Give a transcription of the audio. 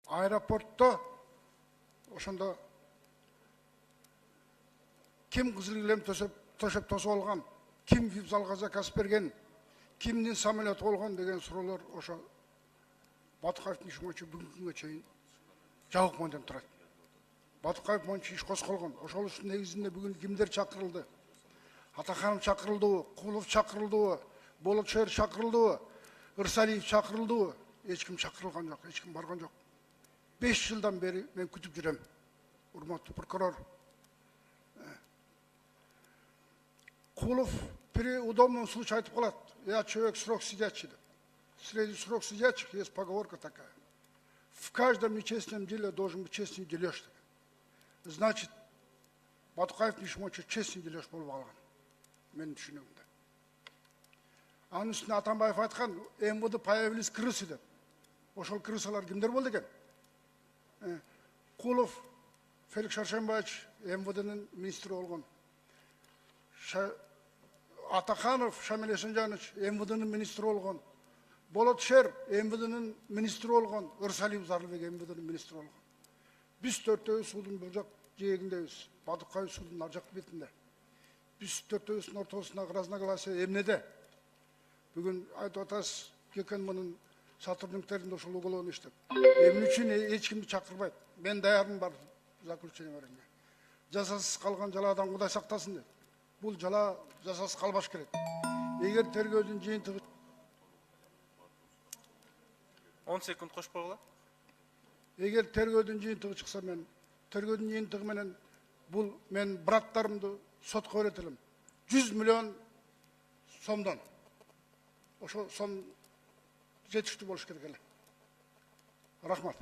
аэропортто ошондо ким кызыл килем төшөп тосуп алган, ким вип-залга заказ берген, кимдин самолеты болгон деген суроолор ошо Батыкаевдин иш боюнча бүгүнкү күнгө чейин жабык мойндон турат. Батыкаев боюнча иш козголгон. Ошол иштин негизинде бүгүн кимдер чакырылды? Атаханов чакырылдыбы, Кулов чакырылдыбы, Болотшер чакырылдыбы, Ырсалиев чакырылдыбы? Эч ким чакырылган жок, эч ким барган жок. 5 жылдан бери мен күтүп жүрөм. Урматтуу прокурор. Кулов при удобном случае айтып калат. Я человек срок сидячий. Среди срок сидячих есть поговорка такая. В каждом нечестном деле должен быть честный дележ. Значит, Батыкаевдин иши боюнча честный дележ болуп алган. Менин түшүнүгүмдө. Анын үстүнө Атамбаев айткан, МВД появились крысы деп. Ошол крысалар кимдер болду экен? Кулов Феликс Шаршенбаевич МВДнын министри болгон. Атаханов Шамиль Эсенжанович МВДнын министри болгон. Болотшер МВДнын министри болгон. Ырсалиев Зарлыбек МВДнын министри болгон. Биз төртөөбүз суудун бул жак жээгиндебиз. Батыкаев суудун ар жак бетинде. Биз төртөөбүздүн ортосундагы разногласие эмнеде? Бүгүн айтып атасыз, ККНМнын сотрудниктеринде ошол уголовный иштеп. Эмне үчүн эч кимди чакырбайт? Мен даярмын бар заключение беремге. Жазасыз калган жаладан Кудай сактасын деп. Бул жала жазасыз калбаш керек. Эгер тергөөдүн жыйынтыгы 10 секунд кошуп койгула. Эгер тергөөдүн жыйынтыгы чыкса, мен тергөөдүн жыйынтыгы менен бул мен браттарымды сотко берет элем. 100 миллион сомдон. Ошо сом жетиштүү болуш керек эле. Рахмат.